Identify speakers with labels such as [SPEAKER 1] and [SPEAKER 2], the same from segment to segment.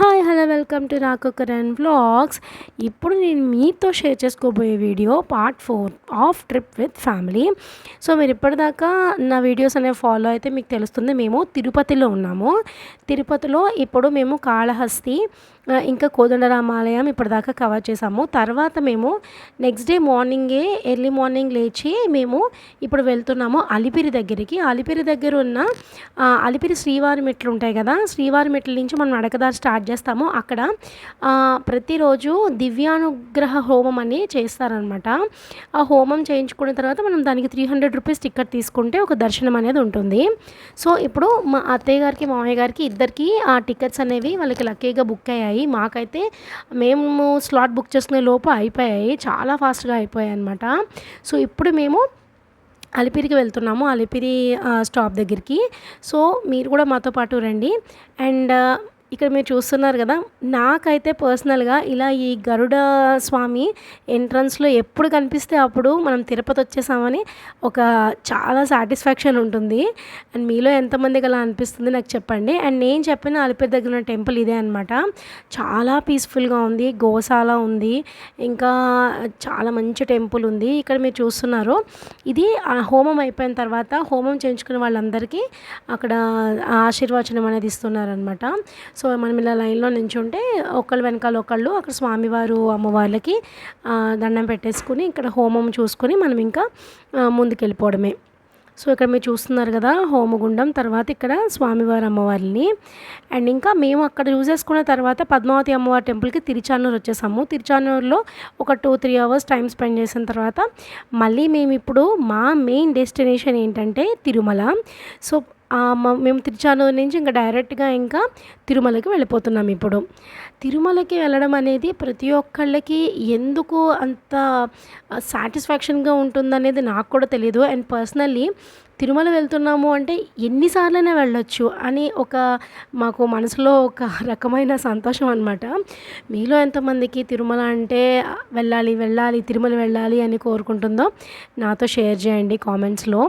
[SPEAKER 1] Hi hello welcome to రాకు Karan vlogs. ఇప్పుడు నేను మీతో షేర్ చేసుకోబోయే video part 4 of trip with family. So మీరు ఇప్పటిదాకా నా వీడియోస్ అనేవి ఫాలో అయితే మీకు తెలుస్తుంది. మేము తిరుపతిలో ఉన్నాము. తిరుపతిలో ఇప్పుడు మేము కాళహస్తి ఇంకా కోదండరామాలయం ఇప్పటిదాకా కవర్ చేసాము. తర్వాత మేము నెక్స్ట్ డే మార్నింగే ఎర్లీ మార్నింగ్ లేచి మేము ఇప్పుడు వెళ్తున్నాము అలిపిరి దగ్గరికి. అలిపిరి దగ్గర ఉన్న అలిపిరి శ్రీవారి మెట్లు ఉంటాయి కదా, శ్రీవారి మెట్ల నుంచి మనం నడకదారి స్టార్ట్ చేస్తాము. అక్కడ ప్రతిరోజు దివ్యానుగ్రహ హోమం అని చేస్తారనమాట. ఆ హోమం చేయించుకున్న తర్వాత మనం దానికి 300 రూపీస్ టికెట్ తీసుకుంటే ఒక దర్శనం అనేది ఉంటుంది. సో ఇప్పుడు మా అత్తయ్య గారికి మామయ్య గారికి ఇద్దరికి ఆ టికెట్స్ అనేవి వాళ్ళకి లక్కీగా బుక్ అయ్యాయి. మాకైతే మేము స్లాట్ బుక్ చేసుకునే లోపు అయిపోయాయి, చాలా ఫాస్ట్గా అయిపోయాయి అనమాట. సో ఇప్పుడు మేము అలిపిరికి వెళ్తున్నాము, అలిపిరి స్టాప్ దగ్గరికి. సో మీరు కూడా మాతో పాటు రండి. అండ్ ఇక్కడ మీరు చూస్తున్నారు కదా, నాకైతే పర్సనల్గా ఇలా ఈ గరుడ స్వామి ఎంట్రన్స్లో ఎప్పుడు కనిపిస్తే అప్పుడు మనం తిరుపతి వచ్చేసామని ఒక చాలా సాటిస్ఫాక్షన్ ఉంటుంది. అండ్ మీలో ఎంతమందికి అలా అనిపిస్తుంది నాకు చెప్పండి. అండ్ నేను చెప్పిన అలిపిరి దగ్గర ఉన్న టెంపుల్ ఇదే అనమాట. చాలా పీస్ఫుల్గా ఉంది, గోశాల ఉంది, ఇంకా చాలా మంచి టెంపుల్ ఉంది. ఇక్కడ మీరు చూస్తున్నారు, ఇది హోమం అయిపోయిన తర్వాత హోమం చేయించుకున్న వాళ్ళందరికీ అక్కడ ఆశీర్వచనం అనేది ఇస్తున్నారనమాట. సో మనం ఇలా లైన్లో నించుంటే ఒకళ్ళు వెనకాల ఒకళ్ళు అక్కడ స్వామివారు అమ్మవార్లకి దండం పెట్టేసుకుని ఇక్కడ హోమం చూసుకొని మనం ఇంకా ముందుకు వెళ్ళిపోవడమే. సో ఇక్కడ మీరు చూస్తున్నారు కదా హోమగుండం, తర్వాత ఇక్కడ స్వామివారి అమ్మవారిని. అండ్ ఇంకా మేము అక్కడ చూసేసుకున్న తర్వాత పద్మావతి అమ్మవారి టెంపుల్కి తిరుచానూరు వచ్చేసాము. తిరుచానూరులో ఒక 2-3 అవర్స్ టైం స్పెండ్ చేసిన తర్వాత మళ్ళీ మేము ఇప్పుడు మా మెయిన్ డెస్టినేషన్ ఏంటంటే తిరుమల. సో మేము తిరుచానూరు నుంచి ఇంకా డైరెక్ట్గా ఇంకా తిరుమలకి వెళ్ళిపోతున్నాం. ఇప్పుడు తిరుమలకి వెళ్ళడం అనేది ప్రతి ఒక్కళ్ళకి ఎందుకు అంత సాటిస్ఫాక్షన్గా ఉంటుందనేది నాకు కూడా తెలియదు. అండ్ పర్సనల్లీ తిరుమల వెళ్తున్నాము అంటే ఎన్నిసార్లైనా వెళ్ళొచ్చు అని మాకు మనసులో ఒక రకమైన సంతోషం అనమాట. మీలో ఎంతమందికి తిరుమల అంటే వెళ్ళాలి తిరుమల వెళ్ళాలి అని కోరుకుంటుందో నాతో షేర్ చేయండి కామెంట్స్లో.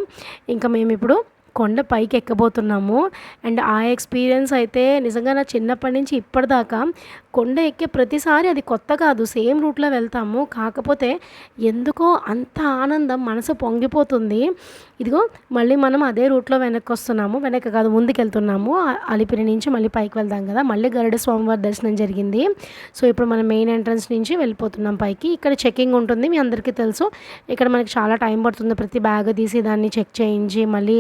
[SPEAKER 1] ఇంకా మేము ఇప్పుడు కొండ పైకి ఎక్కబోతున్నాము. అండ్ ఆ ఎక్స్పీరియన్స్ అయితే నిజంగా నా చిన్నప్పటి నుంచి ఇప్పటిదాకా కొండ ఎక్కే ప్రతిసారి అది కొత్త కాదు, సేమ్ రూట్లో వెళ్తాము. కాకపోతే ఎందుకో అంత ఆనందం, మనసు పొంగిపోతుంది. ఇదిగో మళ్ళీ మనం అదే రూట్లో వెనక్కి వస్తున్నాము, వెనక్కి కాదు ముందుకు వెళ్తున్నాము. అలిపిరి నుంచి మళ్ళీ పైకి వెళ్దాం కదా, మళ్ళీ గరుడ స్వామివారి దర్శనం జరిగింది. సో ఇప్పుడు మనం మెయిన్ ఎంట్రన్స్ నుంచి వెళ్ళిపోతున్నాం పైకి. ఇక్కడ చెకింగ్ ఉంటుంది, మీ అందరికీ తెలుసు. ఇక్కడ మనకి చాలా టైం పడుతుంది, ప్రతి బ్యాగ్ తీసి దాన్ని చెక్ చేయించి మళ్ళీ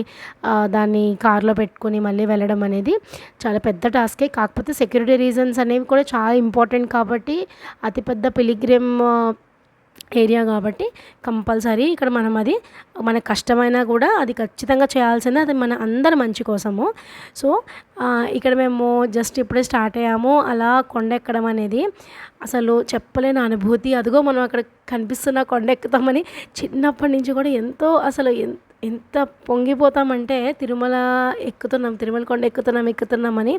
[SPEAKER 1] దాన్ని కార్లో పెట్టుకొని మళ్ళీ వెళ్ళడం అనేది చాలా పెద్ద టాస్కే. కాకపోతే సెక్యూరిటీ రీజన్స్ అనేవి కూడా చాలా ఇంపార్టెంట్ కాబట్టి, అతిపెద్ద పిలిగ్రిమ్ ఏరియా కాబట్టి కంపల్సరీ ఇక్కడ మనం అది మనకు కష్టమైనా కూడా అది ఖచ్చితంగా చేయాల్సిందే, అది మన అందరి మంచి కోసము. సో ఇక్కడ మేము జస్ట్ ఇప్పుడే స్టార్ట్ అయ్యాము. అలా కొండ ఎక్కడం అనేది అసలు చెప్పలేని అనుభూతి. అదిగో మనం అక్కడ కనిపిస్తున్న కొండ ఎక్కుతామని చిన్నప్పటి నుంచి కూడా ఎంతో అసలు ఎంత పొంగిపోతామంటే తిరుమల కొండ ఎక్కుతున్నామని.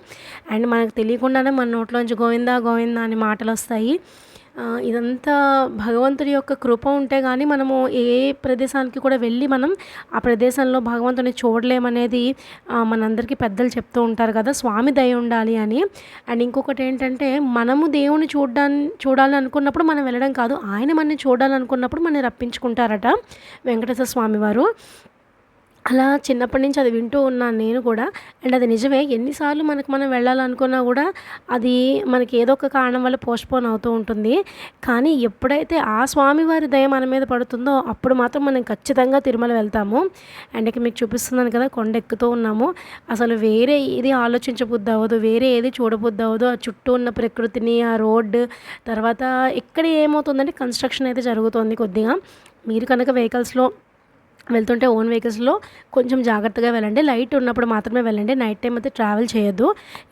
[SPEAKER 1] అండ్ మనకు తెలియకుండానే మన నోట్లోంచి గోవిందా గోవిందా అని మాటలు వస్తాయి. ఇదంతా భగవంతుడి యొక్క కృప ఉంటే కానీ మనము ఏ ప్రదేశానికి కూడా వెళ్ళి మనం ఆ ప్రదేశంలో భగవంతుని చూడలేమనేది మనందరికీ పెద్దలు చెప్తూ ఉంటారు కదా, స్వామి దయ ఉండాలి అని. అండ్ ఇంకొకటి ఏంటంటే మనము దేవుని చూడాలని అనుకున్నప్పుడు మనం వెళ్ళడం కాదు, ఆయన మనని చూడాలనుకున్నప్పుడు మనం రప్పించుకుంటారట వెంకటేశ్వర స్వామి వారు. అలా చిన్నప్పటి నుంచి అది వింటూ ఉన్నాను నేను కూడా. అండ్ అది నిజమే, ఎన్నిసార్లు మనం వెళ్ళాలనుకున్నా కూడా అది మనకి ఏదో ఒక కారణం వల్ల పోస్ట్పోన్ అవుతూ ఉంటుంది. కానీ ఎప్పుడైతే ఆ స్వామివారి దయ మన మీద పడుతుందో అప్పుడు మాత్రం మనం ఖచ్చితంగా తిరుమల వెళ్తాము. అండ్ ఇక మీకు చూపిస్తున్నాను కదా కొండ ఎక్కుతూ ఉన్నాము. అసలు వేరే ఏది ఆలోచించబుద్ధి అవ్వదు, వేరే ఏది చూడబుద్ధి అవ్వదు. ఆ చుట్టూ ఉన్న ప్రకృతిని, ఆ రోడ్డు, తర్వాత ఇక్కడ ఏమవుతుందంటే కన్స్ట్రక్షన్ అయితే జరుగుతుంది కొద్దిగా. మీరు కనుక వెహికల్స్లో వెళ్తుంటే ఓన్ వెహికల్స్లో కొంచెం జాగ్రత్తగా వెళ్ళండి, లైట్ ఉన్నప్పుడు మాత్రమే వెళ్ళండి. నైట్ టైం అయితే ట్రావెల్ చేయొద్దు,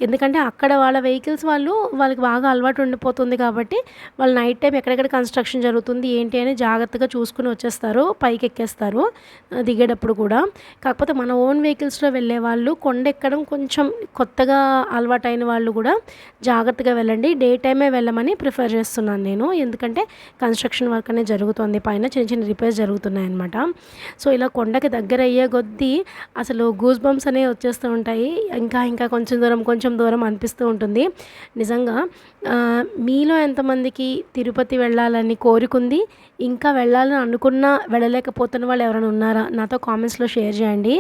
[SPEAKER 1] ఎందుకంటే అక్కడ వాళ్ళ వెహికల్స్ వాళ్ళకి బాగా అలవాటు ఉండిపోతుంది కాబట్టి వాళ్ళు నైట్ టైం ఎక్కడెక్కడ కన్స్ట్రక్షన్ జరుగుతుంది ఏంటి అని జాగ్రత్తగా చూసుకుని వచ్చేస్తారు, పైకి ఎక్కేస్తారు దిగేటప్పుడు కూడా. కాకపోతే మన ఓన్ వెహికల్స్లో వెళ్ళే వాళ్ళు కొండ ఎక్కడం కొంచెం కొత్తగా అలవాటైన వాళ్ళు కూడా జాగ్రత్తగా వెళ్ళండి. డే టైమే వెళ్ళమని ప్రిఫర్ చేస్తున్నాను నేను, ఎందుకంటే కన్స్ట్రక్షన్ వర్క్ అనేది జరుగుతుంది, పైన చిన్న చిన్న రిపేర్స్ జరుగుతున్నాయి అన్నమాట. సో ఇలా కొండకి దగ్గర అయ్యే కొద్దీ అసలు గూస్ బంప్స్ అనేవి వచ్చేస్తూ ఉంటాయి. ఇంకా ఇంకా కొంచెం దూరం అనిపిస్తూ ఉంటుంది. నిజంగా మీలో ఎంతమందికి తిరుపతి వెళ్ళాలని కోరికుంది, ఇంకా వెళ్ళాలని అనుకున్నా వెళ్ళలేకపోతున్న వాళ్ళు ఎవరైనా ఉన్నారా? నాతో కామెంట్స్‌లో షేర్ చేయండి.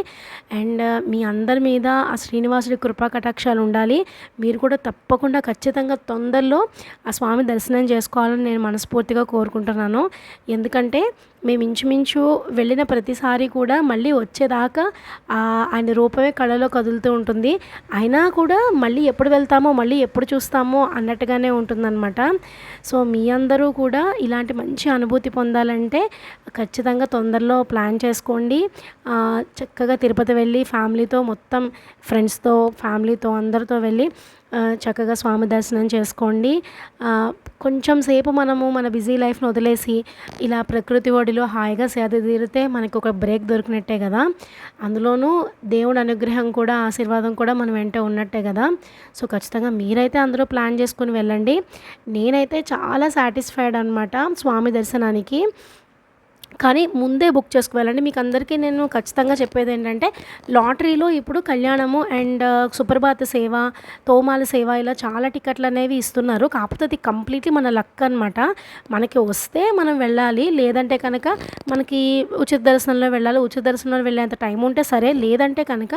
[SPEAKER 1] అండ్ మీ అందరి మీద ఆ శ్రీనివాసుడి కృపా కటాక్షాలు ఉండాలి. మీరు కూడా తప్పకుండా ఖచ్చితంగా తొందరలో ఆ స్వామి దర్శనం చేసుకోవాలని నేను మనస్ఫూర్తిగా కోరుకుంటున్నాను. ఎందుకంటే మేము ఇంచుమించు వెళ్ళిన ప్రతిసారి కూడా మళ్ళీ వచ్చేదాకా ఆయన రూపమే కళ్ళలో కదులుతూ ఉంటుంది. అయినా కూడా మళ్ళీ ఎప్పుడు వెళ్తామో, మళ్ళీ ఎప్పుడు చూస్తామో అన్నట్టుగానే ఉంటుందన్నమాట. సో మీ అందరూ కూడా ఇలాంటి మంచి అనుభూతి పొందాలంటే ఖచ్చితంగా తొందరలో ప్లాన్ చేసుకోండి. చక్కగా తిరుపతి వెళ్ళి ఫ్యామిలీతో, మొత్తం ఫ్రెండ్స్తో, ఫ్యామిలీతో అందరితో వెళ్ళి చక్కగా స్వామి దర్శనం చేసుకోండి. కొంచెం సేపు మనము మన బిజీ లైఫ్‌ని వదిలేసి ఇలా ప్రకృతి ఒడిలో హాయిగా సేద తీరితే మనకు ఒక బ్రేక్ దొరికినట్టే కదా! అందులోనూ దేవుడి అనుగ్రహం కూడా, ఆశీర్వాదం కూడా మన వెంట ఉన్నట్టే కదా! సో ఖచ్చితంగా మీరైతే అందరూ ప్లాన్ చేసుకొని వెళ్ళండి. నేనైతే చాలా సాటిస్ఫైడ్ అనమాట స్వామి దర్శనానికి. కానీ ముందే బుక్ చేసుకు వెళ్ళండి. మీకు అందరికీ నేను ఖచ్చితంగా చెప్పేది ఏంటంటే, లాటరీలో ఇప్పుడు కళ్యాణము అండ్ సుప్రభాత సేవ, తోమాల సేవ ఇలా చాలా టికెట్లు అనేవి ఇస్తున్నారు. కాకపోతే అది కంప్లీట్లీ మన లక్ అనమాట. మనకి వస్తే మనం వెళ్ళాలి, లేదంటే కనుక మనకి ఉచిత దర్శనంలో వెళ్ళాలి. ఉచిత దర్శనంలో వెళ్ళేంత టైం ఉంటే సరే, లేదంటే కనుక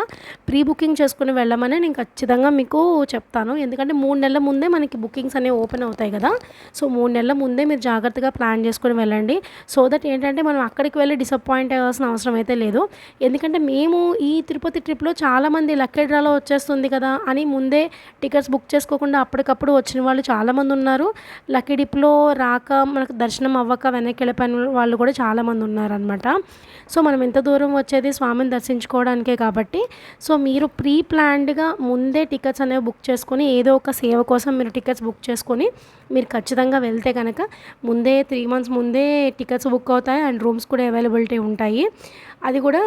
[SPEAKER 1] ప్రీ బుకింగ్ చేసుకుని వెళ్ళమని నేను ఖచ్చితంగా మీకు చెప్తాను. ఎందుకంటే 3 నెలల ముందే మనకి బుకింగ్స్ అనేవి ఓపెన్ అవుతాయి కదా! సో 3 నెలల ముందే మీరు జాగ్రత్తగా ప్లాన్ చేసుకొని వెళ్ళండి. సో దట్ ఏంటంటే మనం అక్కడికి వెళ్ళి డిసప్పాయింట్ అవ్వాల్సిన అవసరం అయితే లేదు. ఎందుకంటే మేము ఈ తిరుపతి ట్రిప్‌లో చాలామంది లక్కీ డ్రాలో వచ్చేస్తుంది కదా అని ముందే టికెట్స్ బుక్ చేసుకోకుండా అప్పటికప్పుడు వచ్చిన వాళ్ళు చాలామంది ఉన్నారు. లక్కీ డిప్‌లో రాక మనకు దర్శనం అవ్వక వెనక్కి వెళ్ళిపోయిన వాళ్ళు కూడా చాలామంది ఉన్నారనమాట. సో మనం ఎంత దూరం వచ్చేది స్వామిని దర్శించుకోవడానికే కాబట్టి, సో మీరు ప్రీ ప్లాన్డ్‌గా ముందే టికెట్స్ అనేవి బుక్ చేసుకొని, ఏదో ఒక సేవ కోసం మీరు టికెట్స్ బుక్ చేసుకొని మీరు ఖచ్చితంగా వెళ్తే కనుక ముందే 3 మంత్స్ ముందే టికెట్స్ బుక్ అవుతాయి అండ్ రూమ్స్ కూడా అవైలబిలిటీ ఉంటాయి. అది కూడా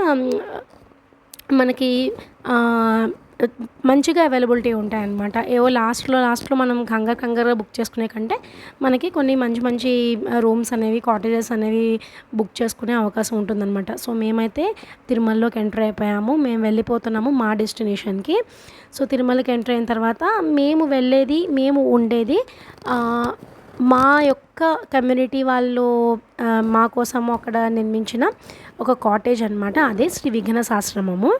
[SPEAKER 1] మనకి మంచిగా అవైలబిలిటీ ఉంటాయన్నమాట. ఏవో లాస్ట్‌లో మనం కంగారుగా బుక్ చేసుకునే కంటే మనకి కొన్ని మంచి రూమ్స్ అనేవి, కాటేజెస్ అనేవి బుక్ చేసుకునే అవకాశం ఉంటుందన్నమాట. సో మేమైతే తిరుమలలోకి ఎంటర్ అయిపోయాము. మేము వెళ్ళిపోతున్నాము మా డెస్టినేషన్‌కి. సో తిరుమలకి ఎంటర్ అయిన తర్వాత మేము ఉండేది మా యొక్క కమ్యూనిటీ వాళ్ళు మా కోసము అక్కడ నిర్మించిన ఒక కాటేజ్ అనమాట. అదే శ్రీ విఘ్నసాశ్రమము.